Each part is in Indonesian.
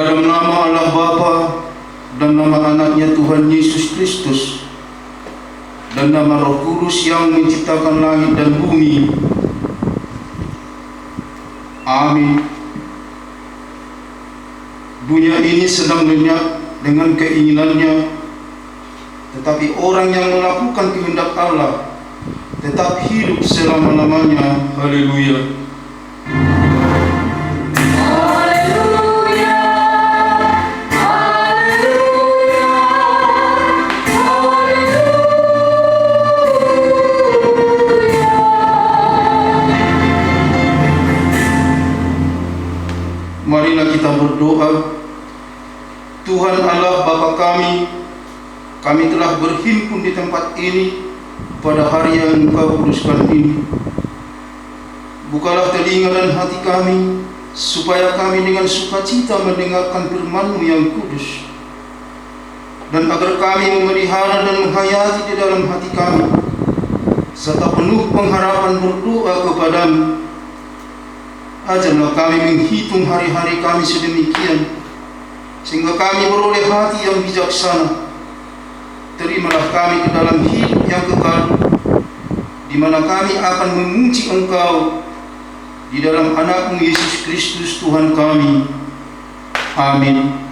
dalam nama Allah Bapa dan nama anaknya Tuhan Yesus Kristus dan nama Roh Kudus yang menciptakan langit dan bumi. Amin. Dunia ini sedang lenyap dengan keinginannya, tetapi orang yang melakukan kehendak Allah tetap hidup selama-lamanya. Haleluya. Marilah kita berdoa. Tuhan Allah Bapa kami telah berhimpun di tempat ini pada hari yang Engkau kuduskan ini. Bukalah telinga dan hati kami, supaya kami dengan sukacita mendengarkan firman-Mu yang kudus, dan agar kami memelihara dan menghayati di dalam hati kami, serta penuh pengharapan berdoa kepadamu. Ajarlah kami menghitung hari-hari kami sedemikian, sehingga kami beroleh hati yang bijaksana. Terimalah kami ke dalam hidup yang kekal, di mana kami akan memuji Engkau di dalam anak-Mu Yesus Kristus Tuhan kami. Amin.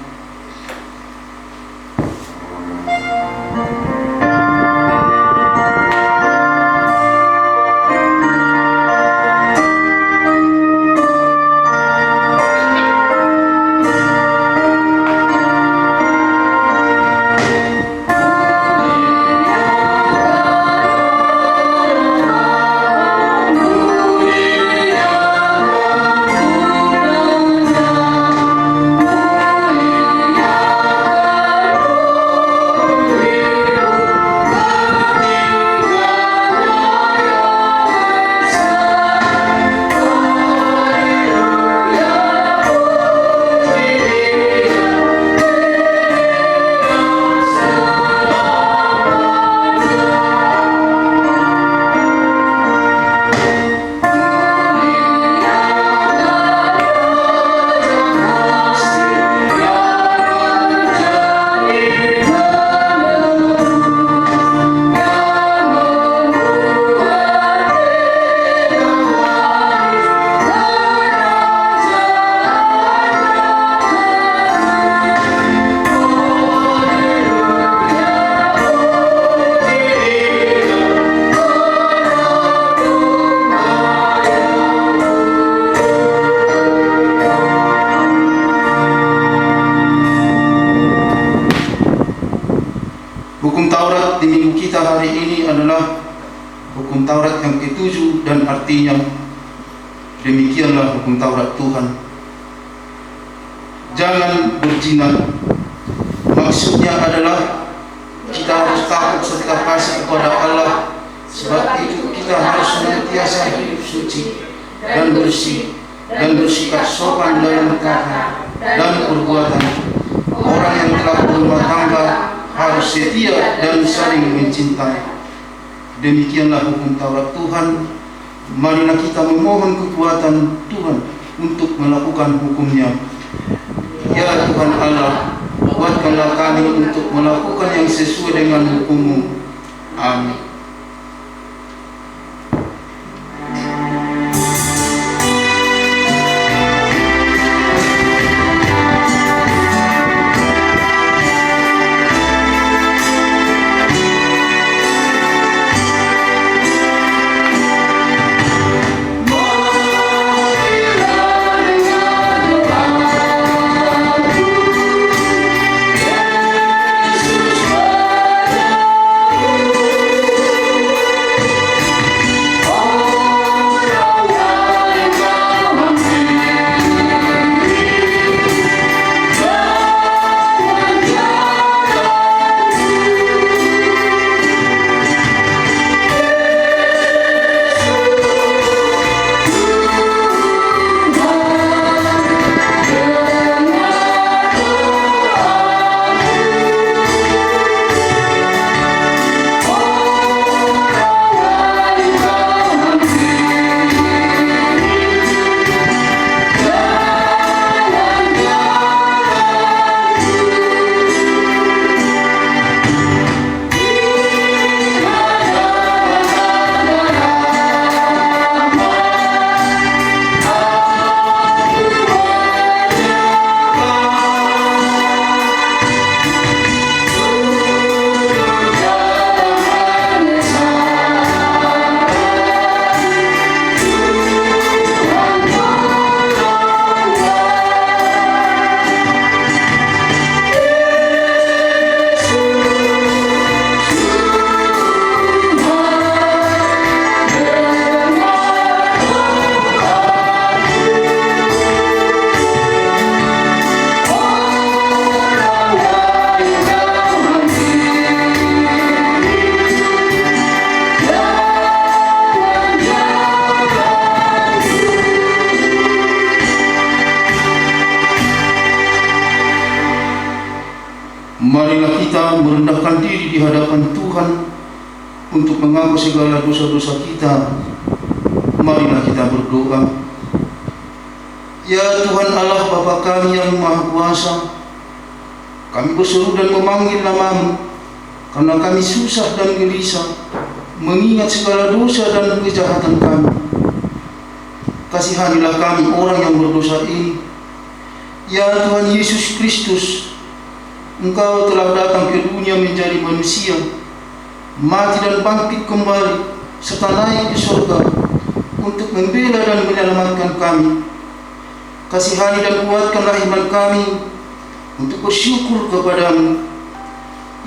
Hukum Taurat di minggu kita hari ini adalah hukum Taurat yang ke-7, dan artinya demikianlah hukum Taurat Tuhan. Jangan berzina. Maksudnya adalah kita harus takut serta kasih kepada Allah. Sebab itu kita harus senantiasa hidup suci dan bersih, dan bersikap sopan dalam kata dan perbuatan. Orang yang telah berumah tangga harus setia dan saling mencintai. Demikianlah hukum Taurat Tuhan. Marilah kita memohon kekuatan Tuhan untuk melakukan hukum-Nya. Ya Tuhan Allah, kuatkanlah kami untuk melakukan yang sesuai dengan hukum-Mu. Amin. Marilah kita merendahkan diri di hadapan Tuhan untuk mengaku segala dosa-dosa kita. Marilah kita berdoa. Ya Tuhan Allah Bapa kami yang Maha Kuasa, kami berseru dan memanggil nama-Mu karena kami susah dan gelisah mengingat segala dosa dan kejahatan kami. Kasihanilah kami orang yang berdosa ini. Ya Tuhan Yesus Kristus, Engkau telah datang ke dunia menjadi manusia, mati dan bangkit kembali, serta naik di surga untuk membela dan menyelamatkan kami. Kasihani dan kuatkanlah iman kami untuk bersyukur kepada-Mu.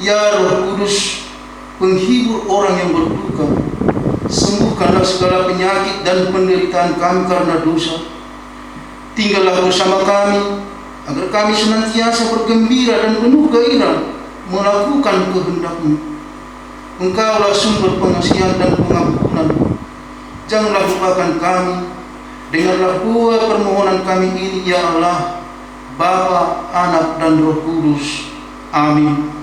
Ya Roh Kudus, penghibur orang yang berduka, sembuhkanlah segala penyakit dan penderitaan kami karena dosa. Tinggallah bersama kami, agar kami senantiasa bergembira dan penuh gairah melakukan kehendak-Mu. Engkaulah sumber pengasihan dan pengampunan. Janganlah lupakan kami. Dengarlah doa permohonan kami ini, ya Allah, Bapa, Anak, dan Roh Kudus. Amin.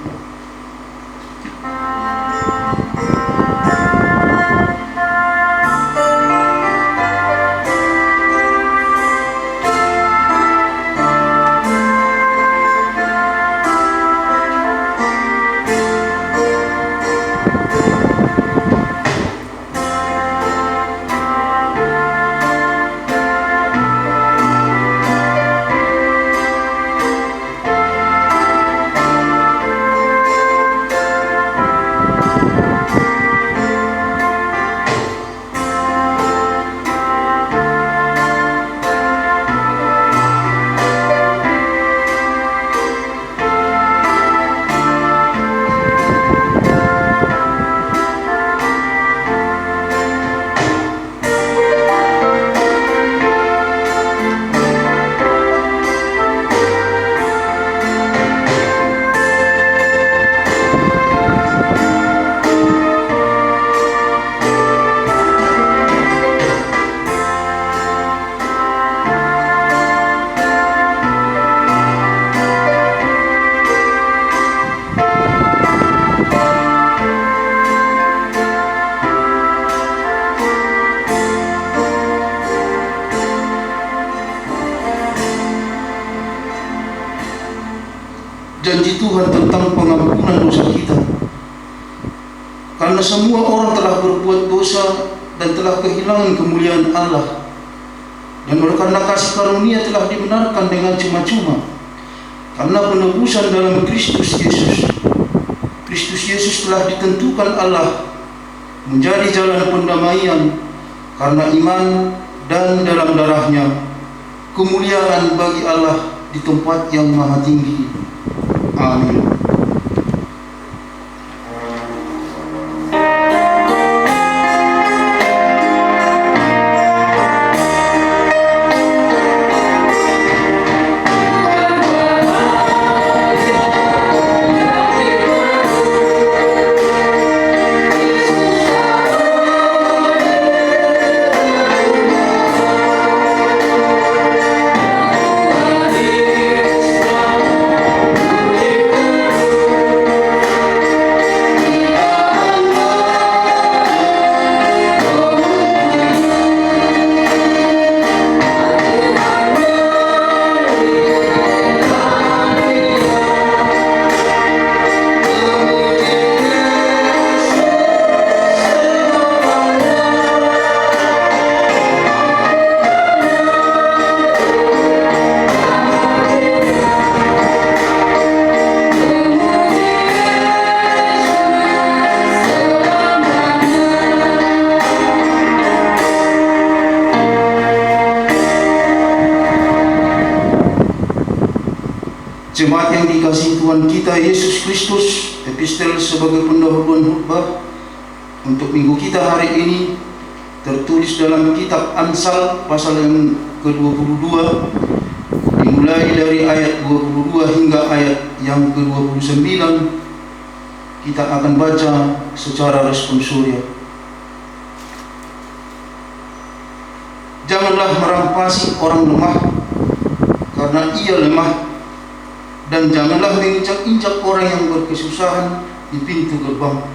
Janji Tuhan tentang pengampunan dosa kita. Karena semua orang telah berbuat dosa dan telah kehilangan kemuliaan Allah, dan oleh karena kasih karunia telah dibenarkan dengan cuma-cuma karena penebusan dalam Kristus Yesus. Kristus Yesus telah ditentukan Allah menjadi jalan pendamaian karena iman, dan dalam darahnya kemuliaan bagi Allah di tempat yang maha tinggi. Amin. Jemaat yang dikasihi Tuhan kita Yesus Kristus, epistel sebagai pendahuluan khutbah untuk minggu kita hari ini tertulis dalam kitab Amsal pasal yang ke-22, dimulai dari ayat 22 hingga ayat yang ke-29. Kita akan baca secara responsorial. Janganlah merampasi orang lemah, karena ia lemah, Dan janganlah menginjak-injak orang yang berkesusahan di pintu gerbang.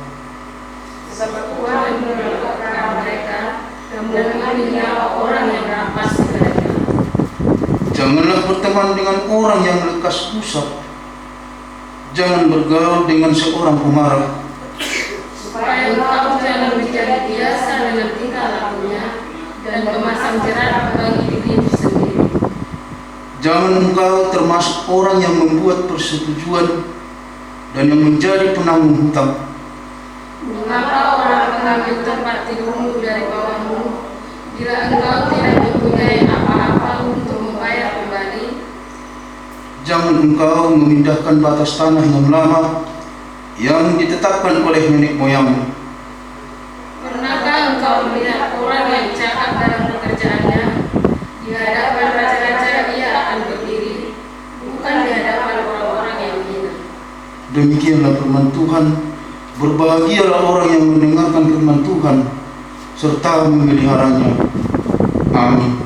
Sebab Tuhan menyelamatkan mereka dan mengambil nyawa orang yang rampas mereka. Janganlah berteman dengan orang yang lekas usap. Jangan bergaul dengan seorang pemarah, supaya engkau jangan menjadi biasa dengan tingkah lakunya dan memasang jerat bagi dirimu sendiri. Jangan engkau termasuk orang yang membuat persetujuan dan yang menjadi penanggung hutang. Mengapa orang mengambil tempat tidurmu dari bawahmu, bila engkau tidak mempunyai apa-apa untuk membayar kembali? Jangan engkau memindahkan batas tanah yang lama yang ditetapkan oleh nenek moyangmu. Pernahkah engkau melihat orang yang cakap dalam pekerjaannya? Di hadapan raja-raja ia akan berdiri, bukan di hadapan orang-orang yang hina. Demikianlah firman Tuhan. Berbahagialah orang yang mendengarkan firman Tuhan serta memeliharanya. Amin.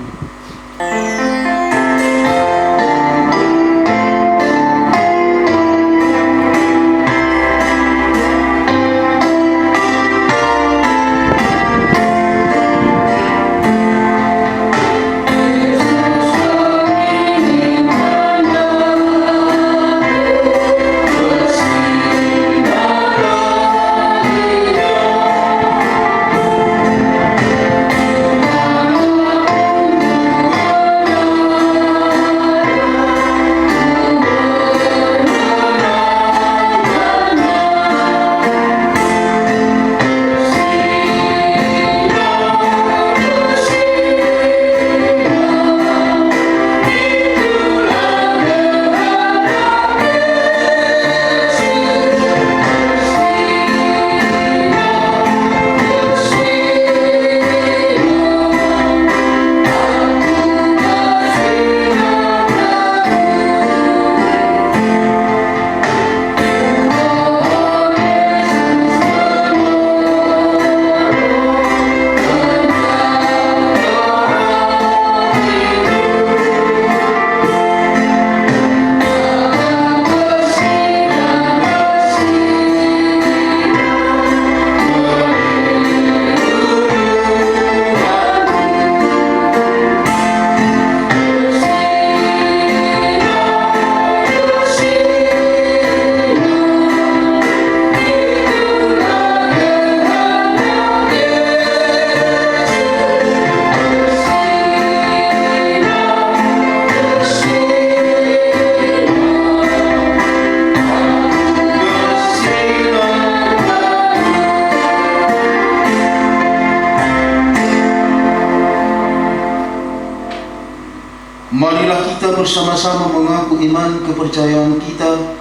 Marilah kita bersama-sama mengaku iman kepercayaan kita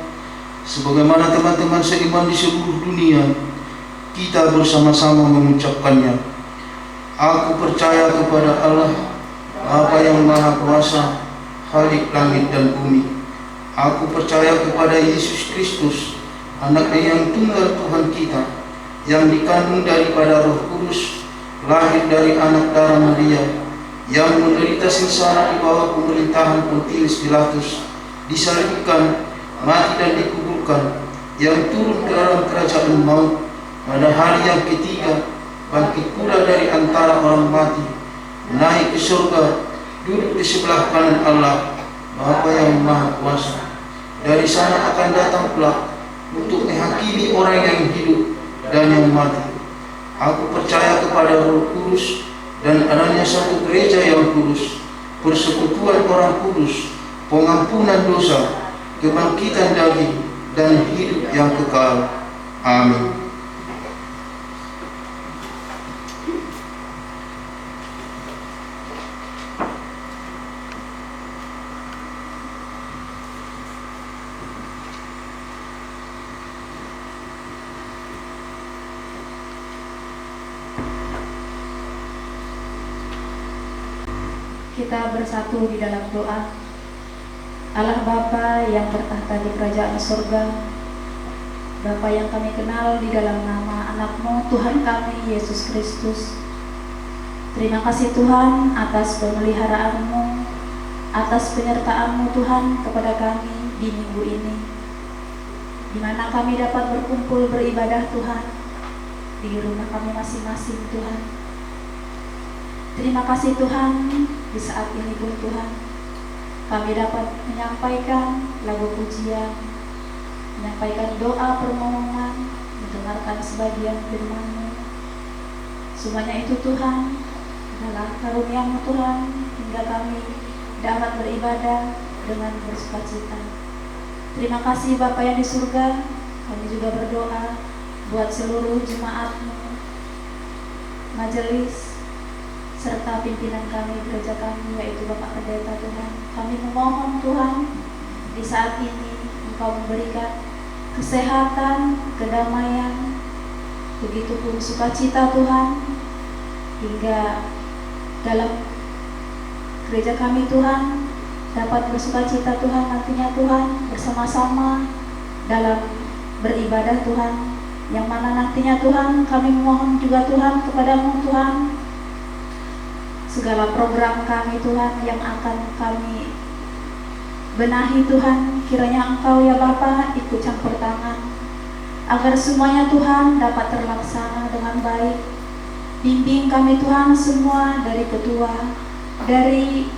sebagaimana teman-teman seiman di seluruh dunia. Kita bersama-sama mengucapkannya. Aku percaya kepada Allah, Bapa yang Maha Kuasa, Khalik langit dan bumi. Aku percaya kepada Yesus Kristus, Anak-Nya yang tunggal Tuhan kita, yang dikandung daripada Roh Kudus, lahir dari anak darah Maria, yang menderita sengsara di bawah pemerintahan Pontius Pilatus, disalibkan, mati dan dikuburkan, yang turun ke dalam kerajaan maut, pada hari yang ketiga bangkit pula dari antara orang mati, naik ke surga, duduk di sebelah kanan Allah, Bapa yang Maha Kuasa. Dari sana akan datang pula untuk menghakimi orang yang hidup dan yang mati. Aku percaya kepada Roh Kudus dan adanya satu gereja yang kudus, persekutuan orang kudus, pengampunan dosa, kebangkitan daging, dan hidup yang kekal. Amin. Kita bersatu di dalam doa. Allah Bapa yang bertahta di kerajaan surga, Bapa yang kami kenal di dalam nama anak-Mu Tuhan kami Yesus Kristus. Terima kasih Tuhan atas pemeliharaan-Mu, atas penyertaan-Mu Tuhan kepada kami. di minggu ini, di mana kami dapat berkumpul beribadah Tuhan di rumah kami masing-masing Tuhan. Terima kasih Tuhan, di saat ini pun Tuhan kami dapat menyampaikan lagu pujian, menyampaikan doa permohonan, mendengarkan sebagian firman-Mu. Semuanya itu Tuhan adalah karunia-Mu Tuhan, hingga kami dapat beribadah dengan bersukacita. Terima kasih Bapa yang di surga. Kami juga berdoa buat seluruh jemaat-Mu, majelis, serta pimpinan kami, gereja kami, yaitu Bapak Pendeta Tuhan. Kami memohon Tuhan, di saat ini Engkau memberikan kesehatan, kedamaian, begitupun sukacita Tuhan, hingga dalam gereja kami Tuhan dapat bersukacita Tuhan nantinya Tuhan, bersama-sama dalam beribadah Tuhan, yang mana nantinya Tuhan kami memohon juga Tuhan kepada-Mu Tuhan, segala program kami Tuhan yang akan kami benahi Tuhan, kiranya Engkau ya Bapa ikut campur tangan, agar semuanya Tuhan dapat terlaksana dengan baik. Bimbing kami Tuhan semua, dari ketua, dari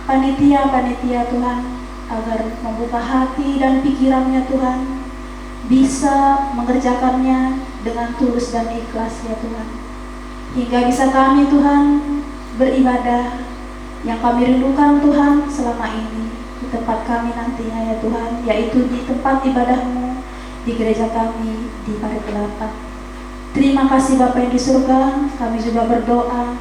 panitia-panitia Tuhan, agar membuka hati dan pikirannya Tuhan, bisa mengerjakannya dengan tulus dan ikhlas ya Tuhan, hingga bisa kami Tuhan beribadah yang kami rindukan Tuhan selama ini di tempat kami nantinya ya Tuhan, yaitu di tempat ibadah-Mu di gereja kami di Parigelapan. Terima kasih Bapa yang di surga. Kami juga berdoa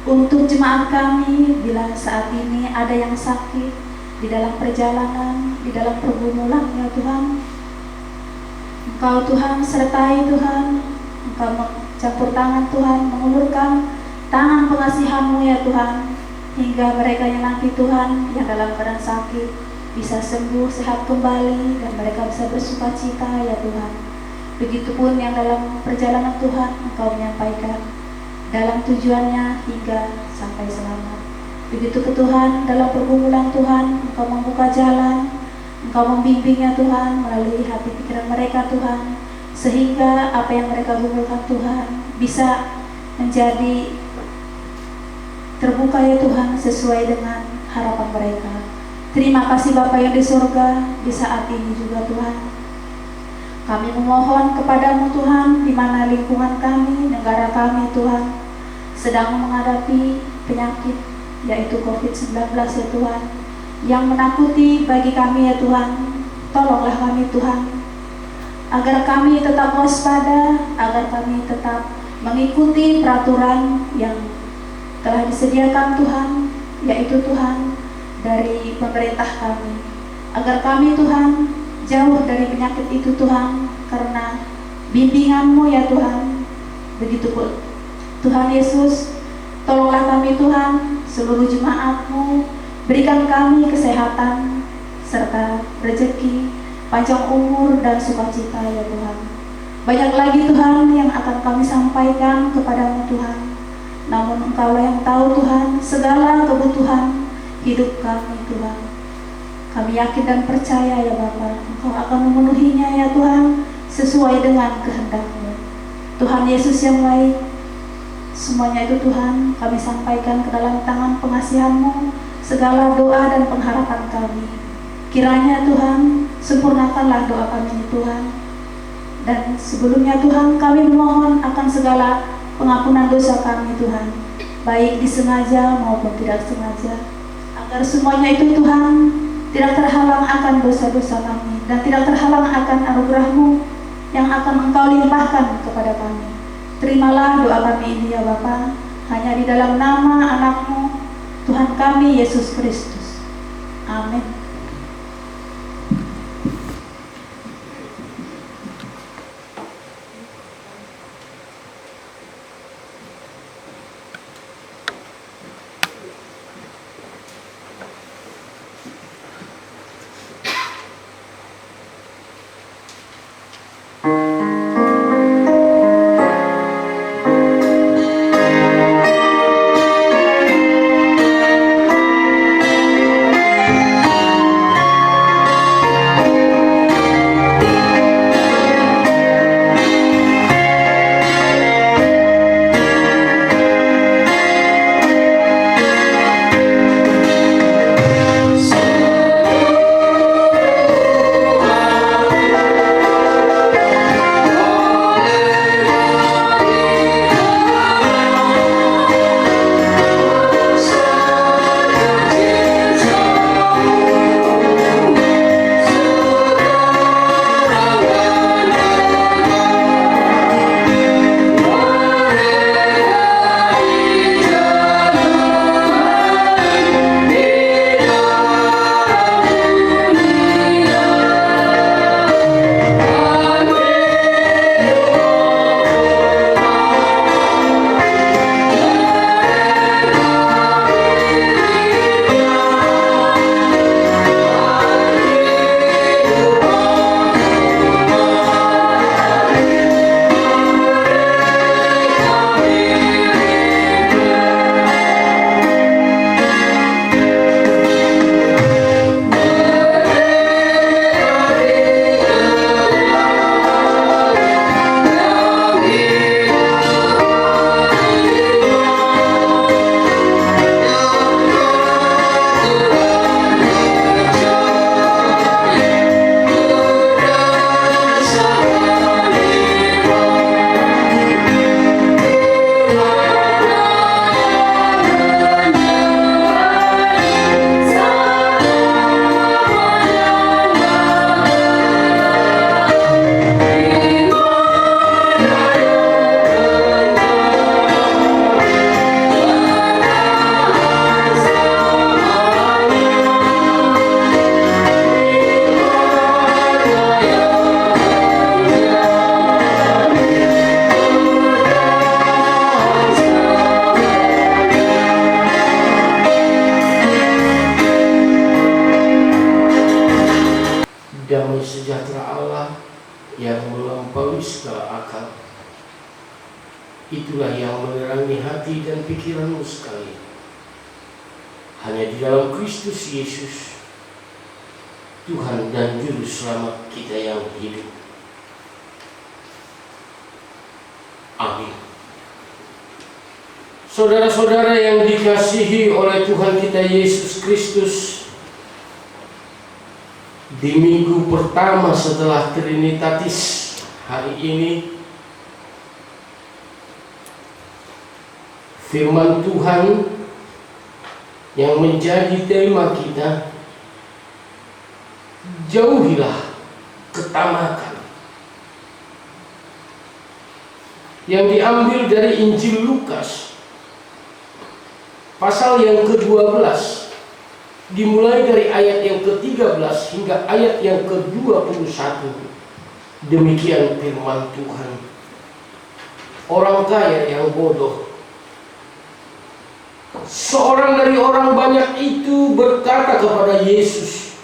untuk jemaat kami bila saat ini ada yang sakit di dalam perjalanan, di dalam pergumulan ya Tuhan. Engkau Tuhan sertai Tuhan, Engkau campur tangan Tuhan, mengulurkan tangan pengasihan-Mu ya Tuhan, hingga mereka yang nanti Tuhan yang dalam keadaan sakit bisa sembuh, sehat kembali, dan mereka bisa bersukacita ya Tuhan. Begitupun yang dalam perjalanan Tuhan Engkau menyampaikan dalam tujuannya hingga sampai selamat. Begitu ke Tuhan dalam pergumulan Tuhan, Engkau membuka jalan, Engkau membimbingnya Tuhan melalui hati pikiran mereka Tuhan, sehingga apa yang mereka gumulkan Tuhan bisa menjadi terbuka ya Tuhan, sesuai dengan harapan mereka. Terima kasih Bapa yang di surga. Di saat ini juga Tuhan kami memohon kepadamu Tuhan, di mana lingkungan kami, negara kami Tuhan sedang menghadapi penyakit yaitu COVID-19 ya Tuhan, yang menakuti bagi kami ya Tuhan. Tolonglah kami Tuhan, agar kami tetap waspada, agar kami tetap mengikuti peraturan yang telah disediakan Tuhan, yaitu Tuhan dari pemerintah kami, agar kami Tuhan jauh dari penyakit itu Tuhan, karena bimbingan-Mu ya Tuhan. Begitu pun Tuhan Yesus, tolonglah kami Tuhan, seluruh jemaat-Mu, berikan kami kesehatan serta rezeki, panjang umur dan sukacita ya Tuhan. Banyak lagi Tuhan yang akan kami sampaikan kepadamu Tuhan, namun Engkaulah yang tahu Tuhan segala kebutuhan hidup kami Tuhan. Kami yakin dan percaya ya Bapa, Engkau akan memenuhinya ya Tuhan, sesuai dengan kehendak-Mu. Tuhan Yesus yang baik, semuanya itu Tuhan kami sampaikan ke dalam tangan pengasihan-Mu, segala doa dan pengharapan kami. Kiranya Tuhan sempurnakanlah doa kami ini Tuhan. Dan sebelumnya Tuhan kami memohon akan segala pengampunan dosa kami Tuhan, baik disengaja maupun tidak sengaja, agar semuanya itu Tuhan tidak terhalang akan dosa-dosa kami, dan tidak terhalang akan anugerah-Mu yang akan Engkau limpahkan kepada kami. Terimalah doa kami ini ya Bapa, hanya di dalam nama anak-Mu Tuhan kami Yesus Kristus. Amin. sejahtera Allah yang melampaui segala akal, itulah yang menerangi hati dan pikiranmu sekalian. Hanya di dalam Kristus Yesus, Tuhan dan Juru Selamat kita yang hidup. Amin. Saudara-saudara yang dikasihi oleh Tuhan kita Yesus Kristus, di minggu pertama setelah Trinitatis hari ini, firman Tuhan yang menjadi tema kita, jauhilah ketamakan, yang diambil dari Injil Lukas pasal yang ke-12, dimulai dari ayat yang ke-13 hingga ayat yang ke-21. Demikian firman Tuhan. Orang kaya yang bodoh. Seorang dari orang banyak itu berkata kepada Yesus,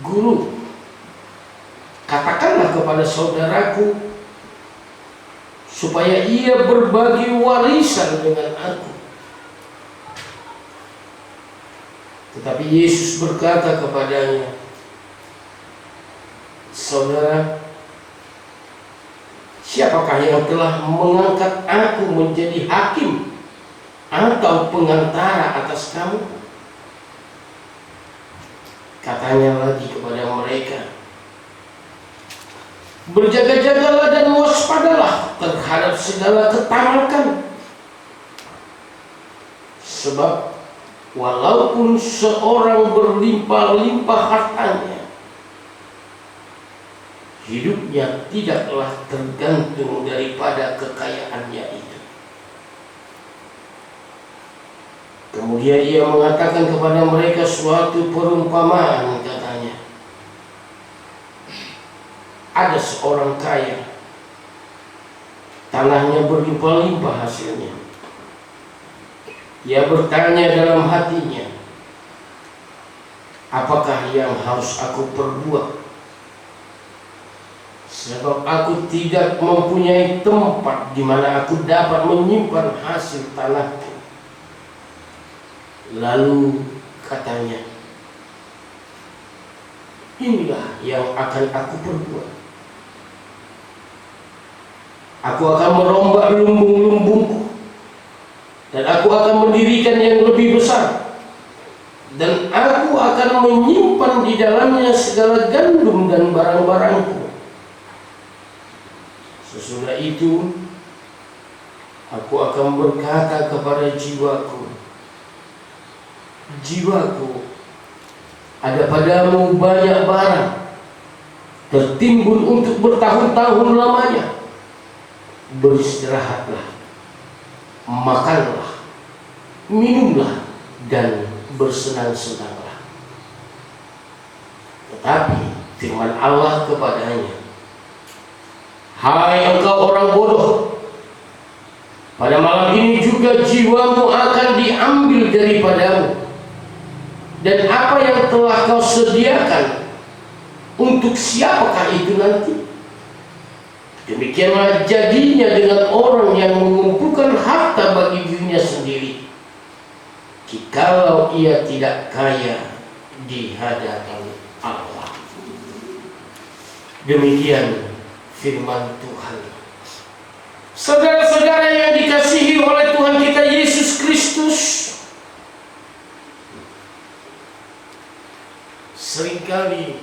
"Guru, katakanlah kepada saudaraku supaya ia berbagi warisan dengan aku." Tetapi Yesus berkata kepadanya, "Saudara, siapakah yang telah mengangkat aku menjadi hakim atau pengantara atas kamu?" Katanya lagi kepada mereka, "Berjaga-jagalah dan waspadalah terhadap segala ketamakan. Sebab walaupun seorang berlimpah-limpah hartanya, hidupnya tidaklah tergantung daripada kekayaannya itu." Kemudian ia mengatakan kepada mereka suatu perumpamaan, katanya, "Ada seorang kaya, tanahnya berlimpah-limpah hasilnya. Ia bertanya dalam hatinya, apakah yang harus aku perbuat? Sebab aku tidak mempunyai tempat di mana aku dapat menyimpan hasil tanahku." Lalu katanya, "Inilah yang akan aku perbuat. Aku akan merombak lumbung-lumbungku, dan aku akan mendirikan yang lebih besar, dan aku akan menyimpan di dalamnya segala gandum dan barang-barangku. Sesudah itu, aku akan berkata kepada jiwaku, jiwaku, ada padamu banyak barang, tertimbun untuk bertahun-tahun lamanya. Beristirahatlah, makanlah, minumlah, dan bersenang-senanglah." Tetapi firman Allah kepadanya, "Hai engkau orang bodoh, pada malam ini juga jiwamu akan diambil daripadamu. Dan apa yang telah kau sediakan, untuk siapakah itu nanti? Demikianlah jadinya dengan orang yang mengumpulkan harta bagi dirinya sendiri, jikalau ia tidak kaya di hadapan Allah." Demikian firman Tuhan. Saudara-saudara yang dikasihi oleh Tuhan kita Yesus Kristus, seringkali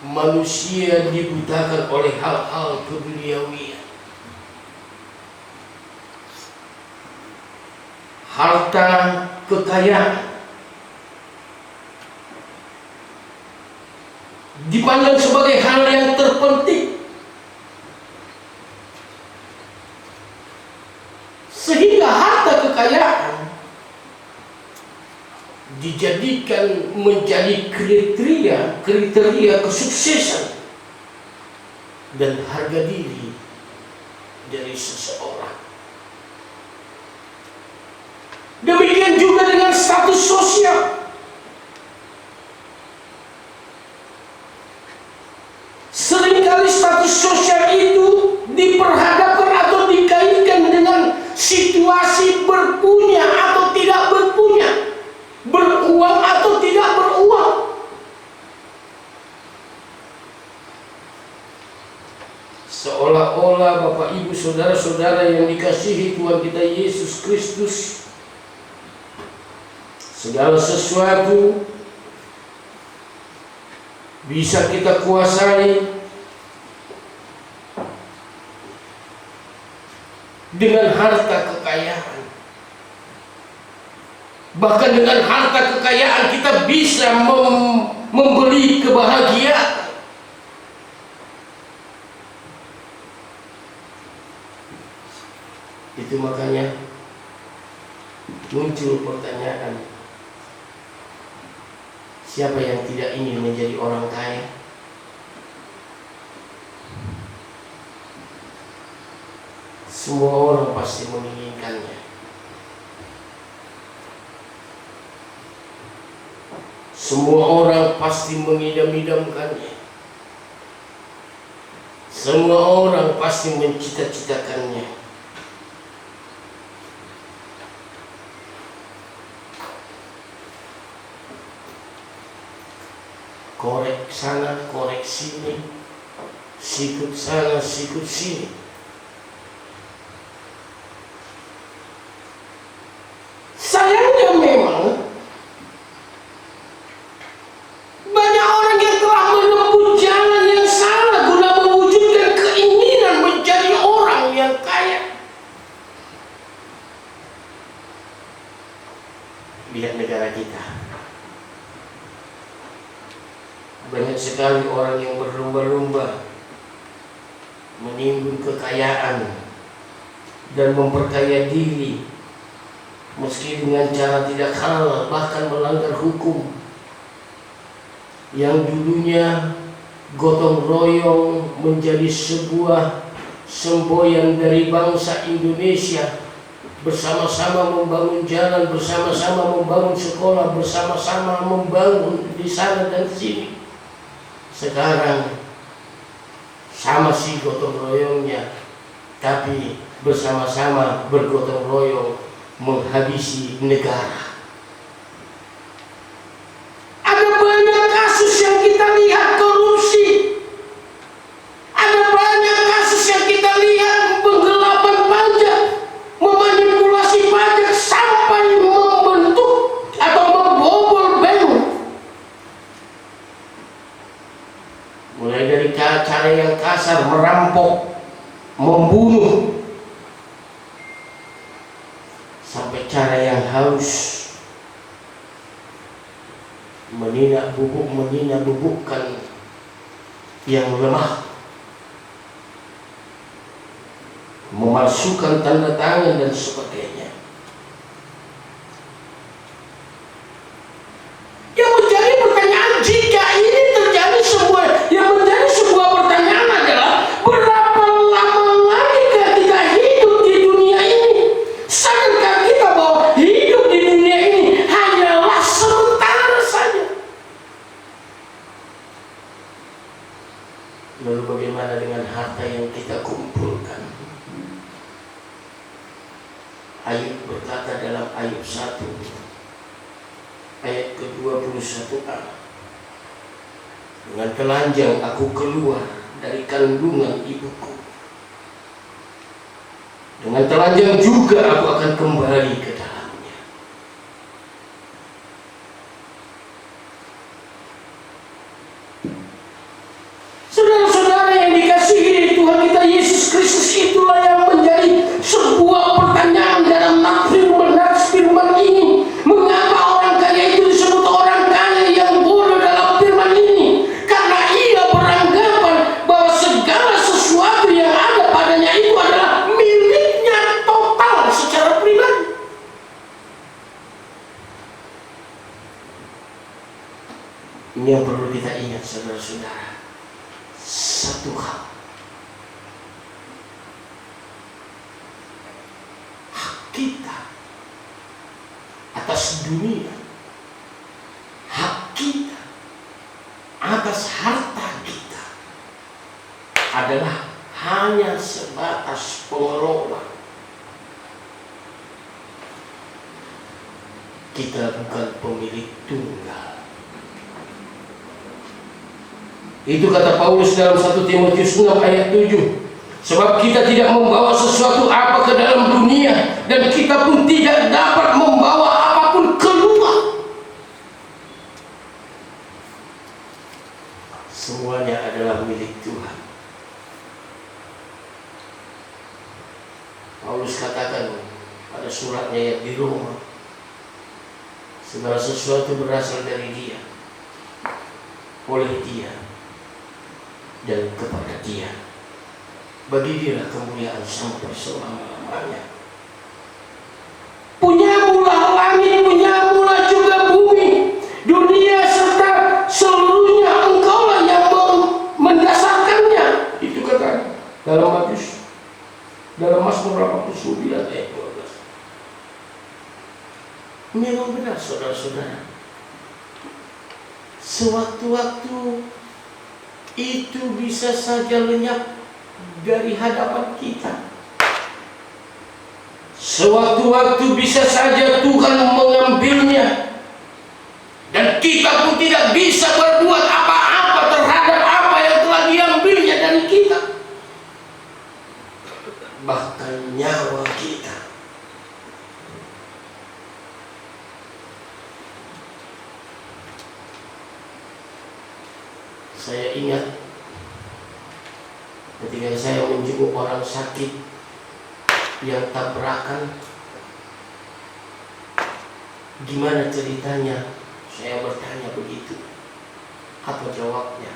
manusia dibutakan oleh hal-hal keduniawian. Harta, kekayaan dipandang sebagai hal yang terpenting, sehingga harta kekayaan dijadikan menjadi kriteria kesuksesan dan harga diri dari seseorang. Demikian juga dengan status sosial. situasi sosial itu diperhadapkan atau dikaitkan dengan situasi berpunya atau tidak berpunya, beruang atau tidak beruang. Seolah-olah Bapak Ibu Saudara-saudara yang dikasihi Tuhan kita Yesus Kristus, segala sesuatu bisa kita kuasai dengan harta kekayaan. Bahkan dengan harta kekayaan kita bisa membeli kebahagiaan. Itu makanya muncul pertanyaan, siapa yang tidak ingin menjadi orang kaya? Semua orang pasti menginginkannya. Semua orang pasti mengidam-idamkannya. Semua orang pasti mencita-citakannya. Korek sana, korek sini, sikut sana, sikut sini. Sayangnya memang banyak orang yang telah menempuh jalan yang salah guna mewujudkan keinginan menjadi orang yang kaya. Lihat negara kita. Banyak sekali orang yang berlomba-lomba menimbun kekayaan dan memperkaya diri meski dengan cara tidak halal, bahkan melanggar hukum. Yang dulunya gotong royong menjadi sebuah semboyan dari bangsa Indonesia, bersama-sama membangun jalan, bersama-sama membangun sekolah, bersama-sama membangun di sana dan sini. Sekarang sama sih gotong royongnya, tapi bersama-sama bergotong royong menghabisi negara. Ada banyak kasus yang kita lihat korupsi. Ada banyak kasus yang kita lihat penggelapan pajak, memanipulasi pajak sampai membentuk atau membobol bank. Mulai dari cara yang kasar, merampok, membunuh, sampai cara yang halus, menina bubukkan yang lemah, memalsukan tanda tangan dan sebagainya. Yang menjadi pertanyaan, jika ini terjadi sebuah pertanyaan adalah, berapa lama lagi kita hidup di dunia ini? Sadarkah kita bahwa hidup di dunia ini hanyalah sementara saja? Lalu bagaimana dengan harta yang kita kumpulkan? Ayub berkata dalam Ayub 1 ayat ke-21a, dengan telanjang aku keluar dari kandungan ibuku, dengan telanjang juga aku akan kembali ke dalamnya. Saudara-saudara yang dikasihi Tuhan kita Yesus Kristus, itulah yang menjadi sebuah pertanyaan dalam firman ini. Mengapa orang kaya itu disebut orang kaya yang bodoh dalam firman ini? Karena ia beranggapan bahwa segala sesuatu yang ada padanya itu adalah miliknya total secara pribadi. Ini yang perlu kita ingat, saudara-saudara. Satu hal, hak kita atas dunia, hak kita atas harta kita adalah hanya sebatas pengelola. Kita bukan pemilik tunggal. Itu kata Paulus dalam 1 Timotius 6 ayat 7. Sebab kita tidak membawa sesuatu apa ke dalam dunia, dan kita pun tidak dapat membawa apapun keluar. Semuanya adalah milik Tuhan. Paulus katakan pada suratnya yang di Roma, segala sesuatu berasal dari Dia, oleh Dia, dan kepada Dia. Bagi Dia kemuliaan sampai selama-lamanya. Punyamulah langit, punyamulah juga bumi, dunia serta seluruhnya, Engkaulah yang mendasarkannya. Itu kata dalam Matius, dalam Mazmur 89 ayat 12. Memang benar saudara-saudara, sewaktu-waktu itu bisa saja lenyap dari hadapan kita. Sewaktu-waktu bisa saja Tuhan mengambilnya, dan kita pun tidak bisa berbuat apa-apa terhadap apa yang telah diambilnya dari kita, bahkan nyawa kita. Saya ingat ketika saya menjenguk orang sakit yang tabrakan. Gimana ceritanya? Saya bertanya begitu. Apa jawabnya?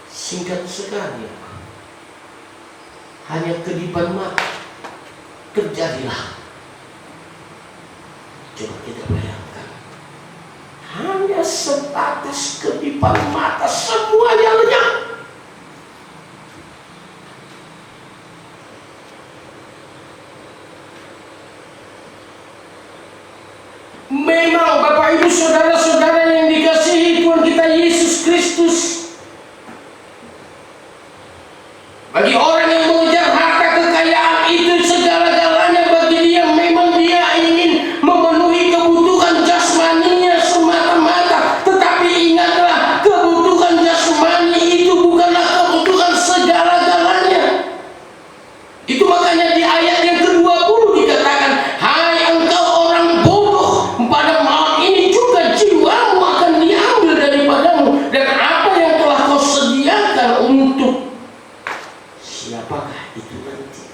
Singkat sekali, hanya kedipan mata. Terjadilah. Coba kita bayangkan, hanya sebatas kedipan mata semuanya lenyap. Memang Bapak Ibu saudara-saudara yang dikasihi Tuhan kita Yesus Kristus, bagi orang yang mengejar harta kekayaan itu segala-galanya bagi dia, memang dia ingin memenuhi kebutuhan jasmaninya semata-mata. Tetapi ingatlah, kebutuhan jasmani itu bukanlah kebutuhan segala-galanya. Itu makanya di ayat yang ke-20 dikatakan, hai engkau orang bodoh, pada malam ini juga jiwamu akan diambil daripadamu, dan apa yang telah kau sediakan untuk siapakah itu nanti?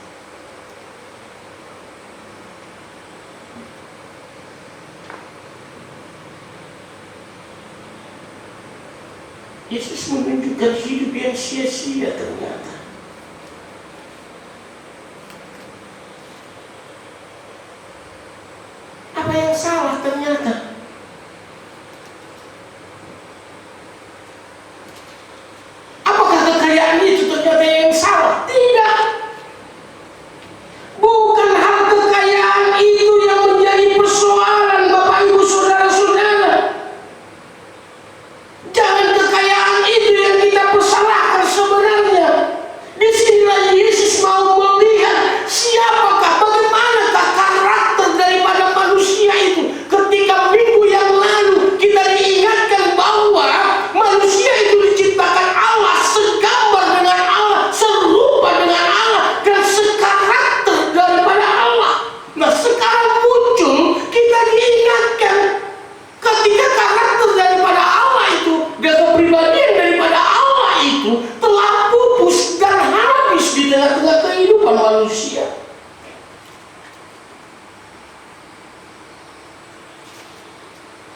Yesus menunjukkan hidup yang sia-sia ternyata. Apa yang salah ternyata? Apakah kekayaan itu ternyata yang salah? Tidak. Bukan hal kekayaan itu yang menjadi persoalan Bapak Ibu saudara-saudara. Jangan kekayaan itu yang kita persalahkan sebenarnya. Disinilah Yesus mau melihat siapakah, bagaimanakah karakter daripada manusia itu. Ketika minggu yang lalu kita diingatkan bahwa manusia itu diciptakan Allah, segambar dengan Allah, serupa dengan Allah, dan sekarakter daripada Allah. Nah sekarang muncul, kita diingatkan ketika karakter daripada Allah itu dan kepribadian daripada Allah itu telah pupus dan habis di tengah-tengah kehidupan manusia.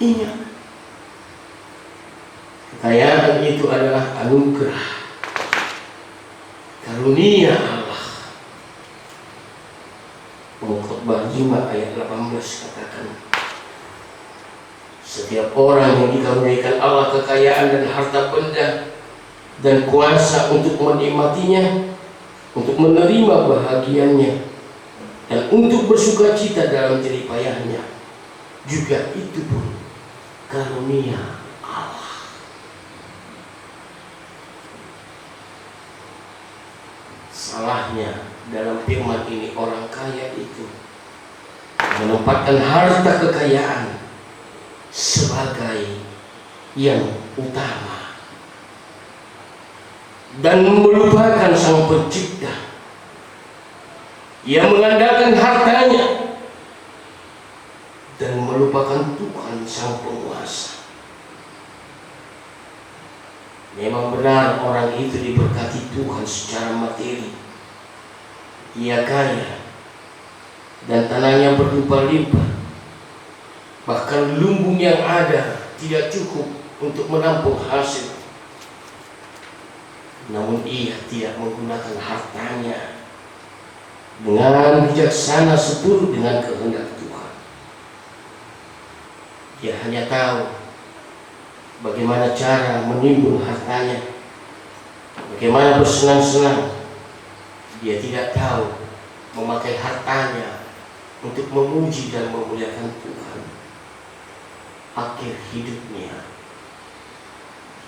Ingat, kekayaan itu adalah anugerah, karunia Allah. Pengkhotbah 5 ayat 18 katakan, setiap orang yang dikaruniakan Allah kekayaan dan harta benda dan kuasa untuk menikmatinya, untuk menerima bahagiannya, dan untuk bersukacita dalam jerih payahnya, juga itu pun karunia Allah. Salahnya dalam firman ini orang kaya itu menempatkan harta kekayaan sebagai yang utama dan melupakan Sang Pencipta. Ia mengandalkan hartanya dan melupakan Tuhan Sang Penguasa. Memang benar orang itu diberkati Tuhan secara materi. Ia kaya dan tanahnya berlimpah-limpah. Bahkan lumbung yang ada tidak cukup untuk menampung hasil. Namun ia tidak menggunakan hartanya dengan bijaksana seturut dengan kehendak Tuhan. Dia hanya tahu bagaimana cara menimbun hartanya, bagaimana bersenang-senang. Dia tidak tahu memakai hartanya untuk memuji dan memuliakan Tuhan. Akhir hidupnya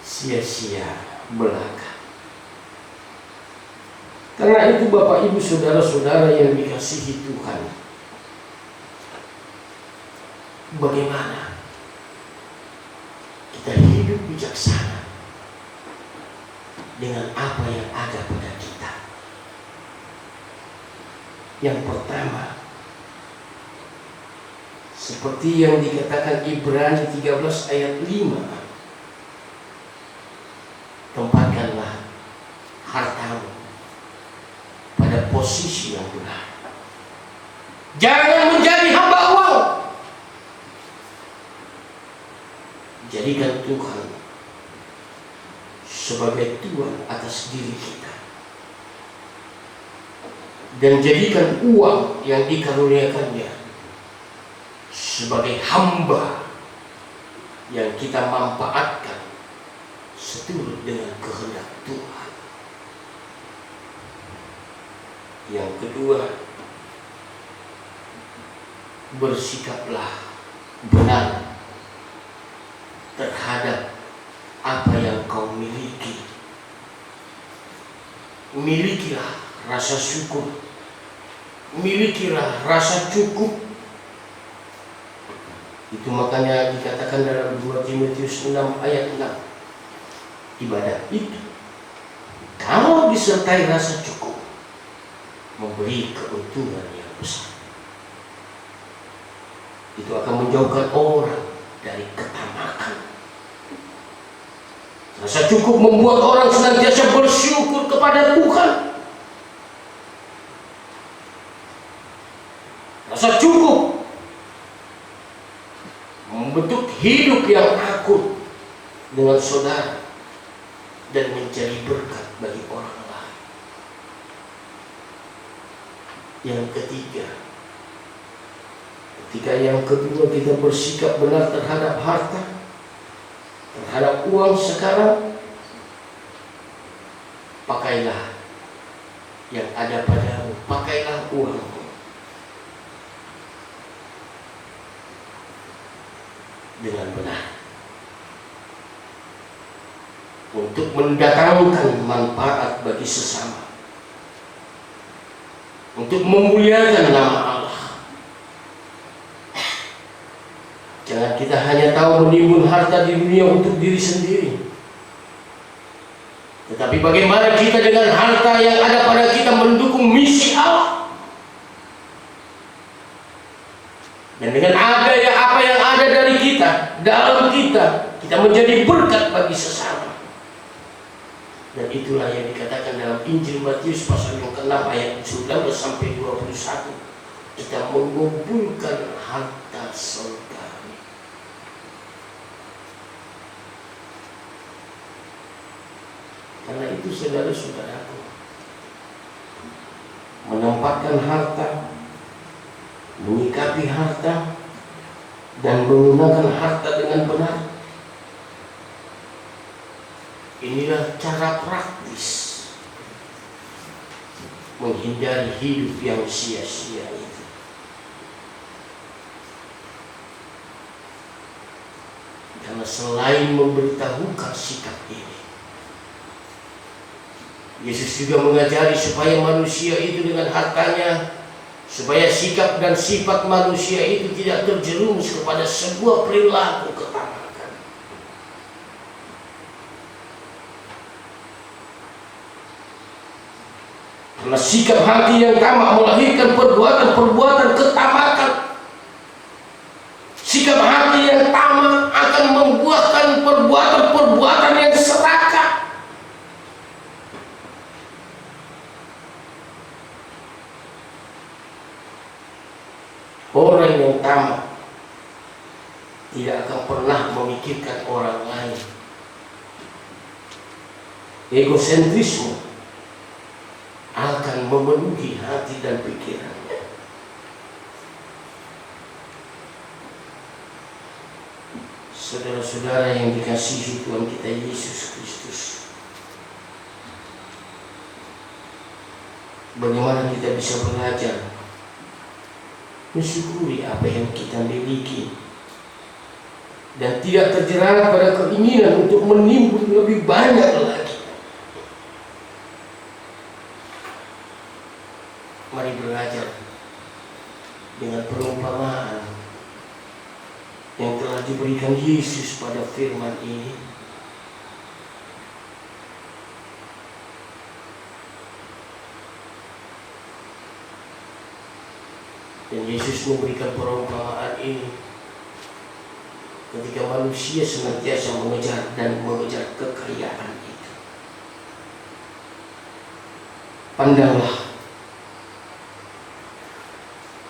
sia-sia belaka. Karena itu Bapak Ibu Saudara-saudara yang dikasihi Tuhan, bagaimana kita hidup bijaksana dengan apa yang ada pada kita. Yang pertama, seperti yang dikatakan Ibrani 13 ayat 5, tempatkanlah hartamu pada posisi yang benar. Jangan menjadi hamba uang. Jadikan Tuhan sebagai Tuhan atas diri kita. Dan jadikan uang yang dikaruniakannya sebagai hamba yang kita manfaatkan seturut dengan kehendak Tuhan. Yang kedua, bersikaplah benar terhadap apa yang kau miliki. Milikilah rasa syukur, milikilah rasa cukup. Itu makanya dikatakan dalam 2 Timotius 6 ayat 6, ibadah itu kalau disertai rasa cukup memberi keuntungan yang besar. Itu akan menjauhkan orang dari ketamakan. Rasa cukup membuat orang senantiasa bersyukur kepada Tuhan. Rasa cukup membentuk hidup yang akur dengan saudara dan menjadi berkat bagi orang lain. Yang ketiga, ketika yang kedua kita bersikap benar terhadap harta, terhadap uang sekarang, pakailah yang ada padamu, pakailah uangmu dengan benar untuk mendatangkan manfaat bagi sesama, untuk memuliakan nama Allah. Jangan kita hanya tahu menimbun harta di dunia untuk diri sendiri, tetapi bagaimana kita dengan harta yang ada pada kita mendukung misi Allah. Dan dengan ada ya apa yang ada dari kita, dalam kita, kita menjadi berkat bagi sesama. Dan itulah yang dikatakan dalam Injil Matius pasal yang ke-6 ayat 19 sampai 21. Kita mengumpulkan harta surga. Karena itu saudara-saudaraku, menempatkan harta, menyikapi harta, dan menggunakan harta dengan benar, inilah cara praktis menghindari hidup yang sia-sia itu. Karena selain memberitahukan sikap ini, Yesus juga mengajari supaya manusia itu dengan hartanya, supaya sikap dan sifat manusia itu tidak terjerumus kepada sebuah perilaku ketamakan. Karena sikap hati yang tamak melahirkan perbuatan-perbuatan ketamakan. Sikap hati yang tamak akan membuahkan perbuatan-perbuatan yang serakah. Orang yang tamak tidak akan pernah memikirkan orang lain. Egosentrisme akan memenuhi hati dan pikirannya. Saudara-saudara yang dikasihi Tuhan kita Yesus Kristus, bagaimana kita bisa belajar mensyukuri apa yang kita miliki dan tidak terjerat pada keinginan untuk menimbun lebih banyak lagi. Mari belajar dengan perumpamaan yang telah diberikan Yesus pada firman ini. Dan Yesus memberikan perumpamaan ini ketika manusia senantiasa mengejar kekayaan itu. Pandanglah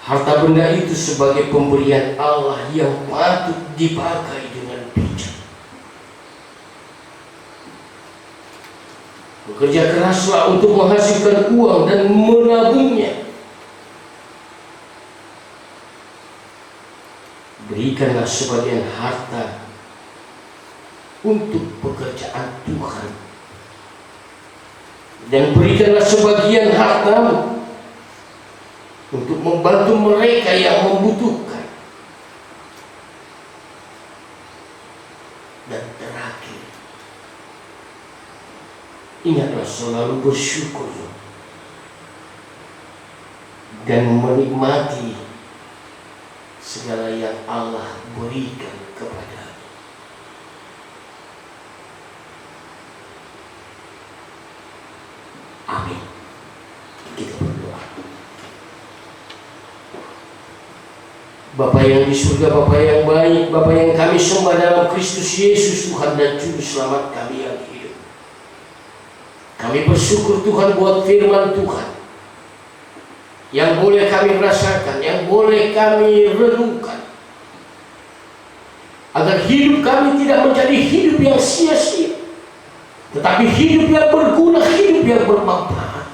harta benda itu sebagai pemberian Allah yang patut dipakai dengan bijak. Bekerja keraslah untuk menghasilkan uang dan menabungnya. Berikanlah sebagian harta untuk pekerjaan Tuhan, dan berikanlah sebagian hartamu untuk membantu mereka yang membutuhkan. Dan terakhir, ingatlah selalu bersyukur dan menikmati segala yang Allah berikan kepada. Amin. Kita berdoa. Bapa yang di surga, Bapa yang baik, Bapa yang kami sembah dalam Kristus Yesus, Tuhan dan Juru Selamat kami yang hidup. Kami bersyukur Tuhan buat firman Tuhan yang boleh kami rasakan, yang boleh kami renungkan, agar hidup kami tidak menjadi hidup yang sia-sia, tetapi hidup yang berguna, hidup yang bermanfaat.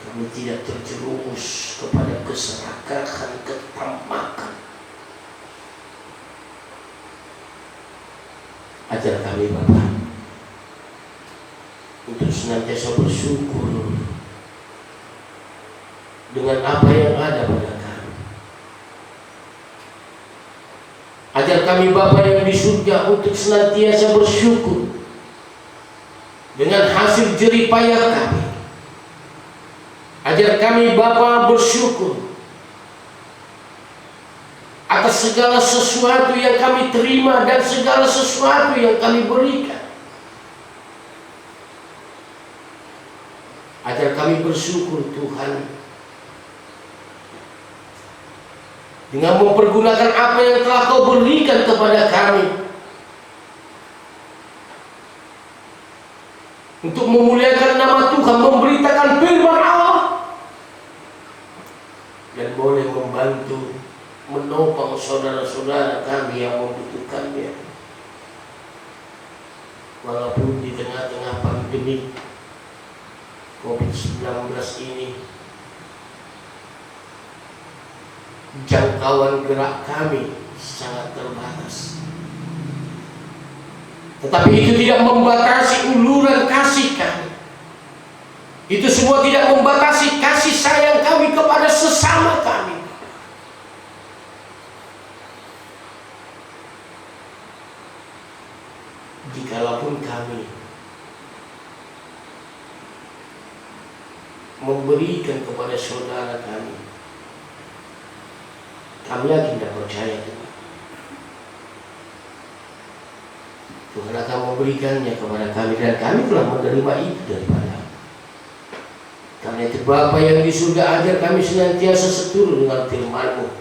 Kami tidak terjerumus kepada keserakahan, ketamakan. Ajar kami Bapa untuk senantiasa bersyukur dengan apa yang ada pada kami. Ajar kami Bapa yang di surga untuk senantiasa bersyukur dengan hasil jerih payah kami. Ajar kami Bapa bersyukur atas segala sesuatu yang kami terima dan segala sesuatu yang kami berikan. Ajar kami bersyukur Tuhan dengan mempergunakan apa yang telah Kau berikan kepada kami untuk memuliakan nama Tuhan, memberitakan firman Allah, dan boleh membantu menopang saudara-saudara kami yang membutuhkannya. Walaupun di tengah-tengah pandemi COVID-19 ini, jangkauan gerak kami sangat terbatas. Tetapi itu tidak membatasi uluran kasih kami. Itu semua tidak membatasi kasih sayang kami kepada sesama kami. Jikalaupun kami memberikan kepada saudara kami. Kami yakin dan percaya Tuhan. Tuhan akan memberikannya kepada kami dan kami telah menerima itu daripada. Karena itu Bapa yang di surga, ajar kami senantiasa seturut dengan firman-Mu.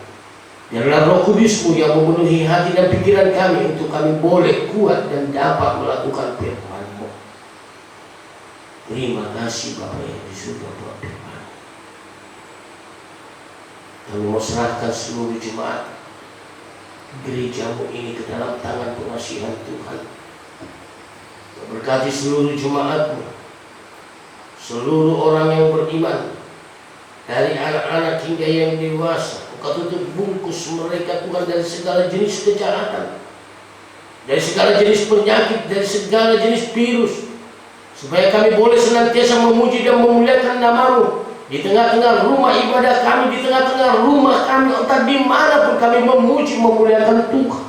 Biarlah Roh Kudus-Mu yang memenuhi hati dan pikiran kami untuk kami boleh kuat dan dapat melakukan firman-Mu. Terima kasih Bapa yang di surga buat firman. Kami mau serahkan seluruh jemaat gereja-Mu ini ke dalam tangan pengasihan Tuhan. Berkati seluruh jemaat-Mu, seluruh orang yang beriman, dari anak-anak hingga yang dewasa. Engkau tutup bungkus mereka Tuhan dari segala jenis kejahatan, dari segala jenis penyakit, dari segala jenis virus, supaya kami boleh senantiasa memuji dan memuliakan nama-Mu di tengah-tengah rumah ibadah kami, di tengah-tengah rumah kami, entah dimanapun kami memuji memuliakan Tuhan.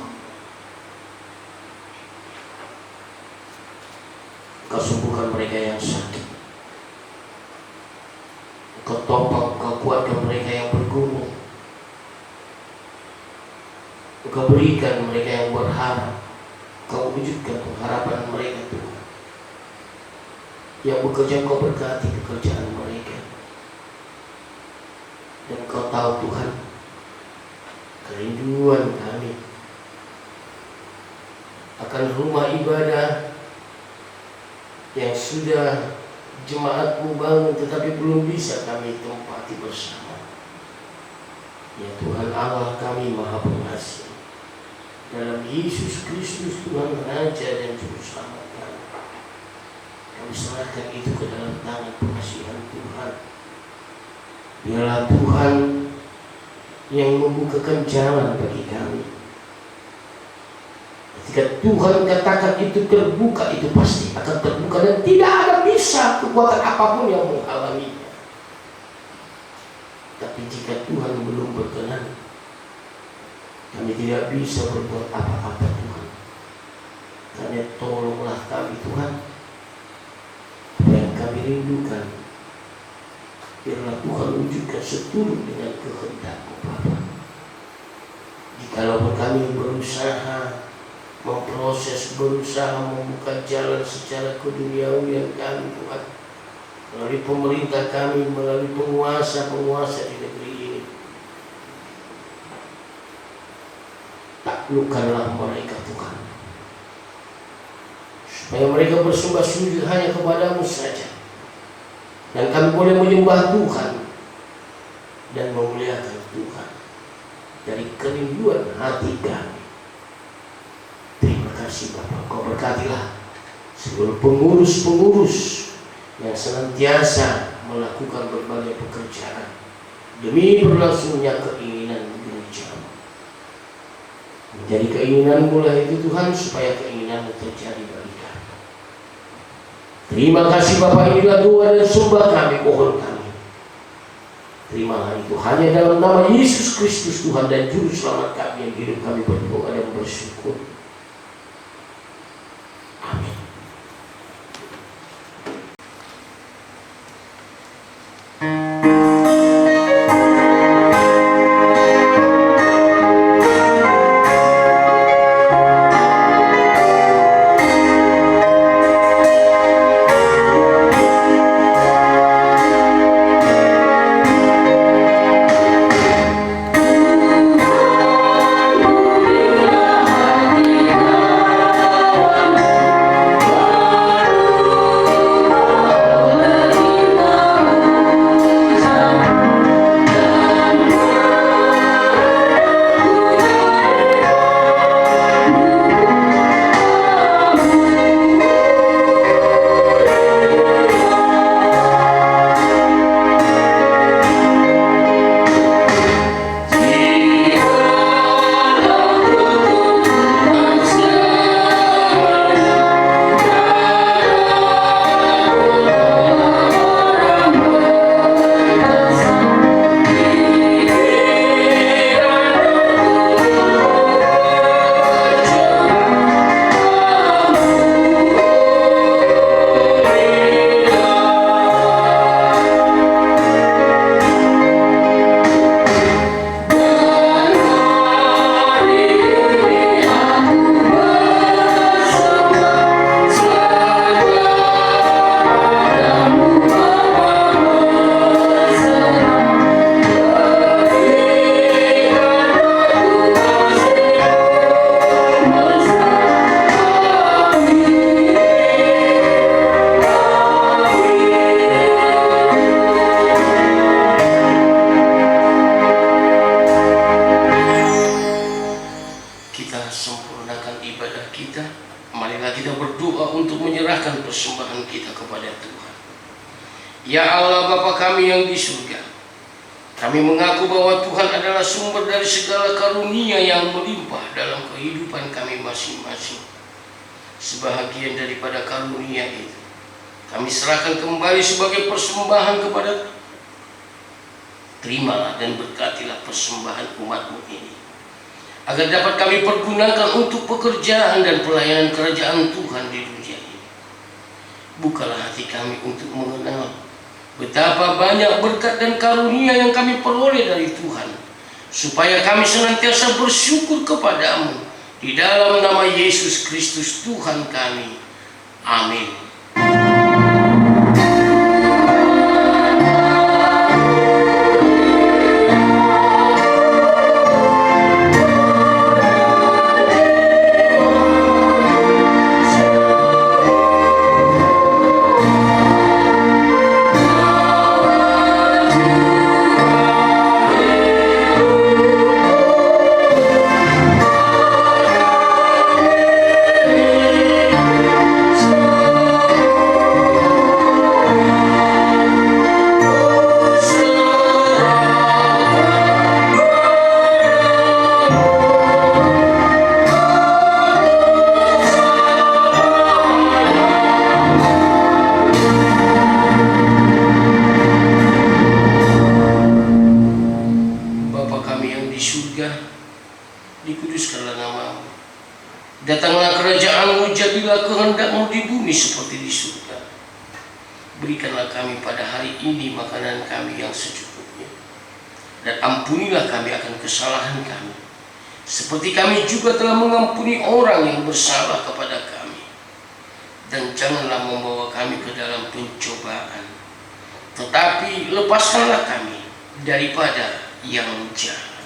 Kau sembuhkan mereka yang sakit, Kau topang, Kau kuatkan mereka yang bergumul, Kau berikan mereka yang berharap, Kau wujudkan pengharapan mereka Tuhan. Yang bekerja Kau berkati pekerjaan mereka. Dan Kau tahu Tuhan kerinduan kami akan rumah ibadah yang sudah jemaat-Mu bangun tetapi belum bisa kami tempati bersama. Ya Tuhan Allah kami Maha Pengasih, dalam Yesus Kristus Tuhan Raja dan Juru Selamat kami, kami serahkan itu ke dalam tangan pengasihan Tuhan. Biarlah Tuhan yang membukakan jalan bagi kami. Ketika Tuhan katakan itu terbuka, itu pasti akan terbuka dan tidak ada bisa kekuatan apapun yang menghalanginya. Tapi jika Tuhan belum berkenan, kami tidak bisa berbuat apa-apa Tuhan. Karena tolonglah kami Tuhan, apa yang kami rindukan, biarlah Tuhan wujudkan seturut dengan kehendak-Mu Bapa. Jikalau kami berusaha memproses, berusaha membuka jalan secara keduniawian kami Tuhan, melalui pemerintah kami, melalui penguasa-penguasa di negeri ini, taklukkanlah mereka Tuhan, supaya mereka bersembah sujud hanya kepada-Mu saja, dan kami boleh menyembah Tuhan dan memuliakan Tuhan dari kerinduan hati kami. Terima kasih Bapa, Kau berkatilah seluruh pengurus-pengurus yang senantiasa melakukan berbagai pekerjaan demi berlangsungnya keinginan gereja-Mu. Menjadi keinginan-Mu lah itu Tuhan, supaya keinginan-Mu terjadi bagi kami. Terima kasih Bapa, inilah doa dan sembah kami, mohon kami. Terimalah itu hanya dalam nama Yesus Kristus Tuhan dan Juru Selamat kami yang hidup, kami berdoa dan bersyukur. Amin. Hadirat kita, marilah kita berdoa untuk menyerahkan persembahan kita kepada Tuhan. Ya Allah Bapa kami yang di surga, kami mengaku bahwa Tuhan adalah sumber dari segala karunia yang melimpah dalam kehidupan kami masing-masing. Sebahagian daripada karunia itu kami serahkan kembali sebagai persembahan kepada Tuhan. Terimalah dan berkatilah persembahan umat-Mu ini, agar dapat kami pergunakan untuk pekerjaan dan pelayanan kerajaan Tuhan di dunia ini. Bukalah hati kami untuk mengenal betapa banyak berkat dan karunia yang kami peroleh dari Tuhan, supaya kami senantiasa bersyukur kepadamu di dalam nama Yesus Kristus Tuhan kami. Amin. Dikuduskanlah nama-Mu. Datanglah kerajaan-Mu, jadilah kehendak-Mu di bumi seperti di surga. Berikanlah kami pada hari ini makanan kami yang secukupnya, dan ampunilah kami akan kesalahan kami, seperti kami juga telah mengampuni orang yang bersalah kepada kami. Dan janganlah membawa kami ke dalam pencobaan, tetapi lepaskanlah kami daripada yang jahat.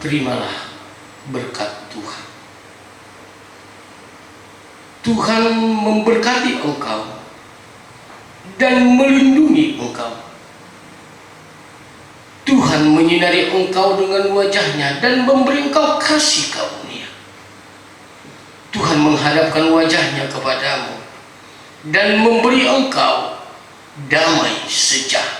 Terimalah berkat Tuhan. Tuhan memberkati engkau dan melindungi engkau. Tuhan menyinari engkau dengan wajah-Nya dan memberi engkau kasih karunia. Tuhan menghadapkan wajah-Nya kepadamu dan memberi engkau damai sejahtera.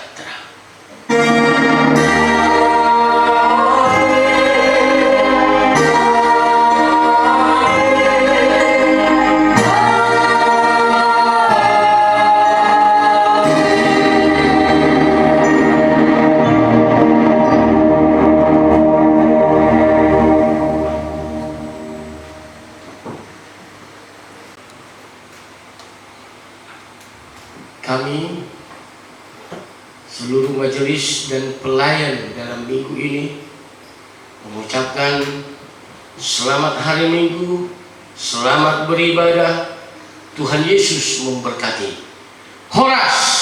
Kami, seluruh majelis dan pelayan dalam minggu ini, mengucapkan selamat hari Minggu, selamat beribadah. Tuhan Yesus memberkati. Horas!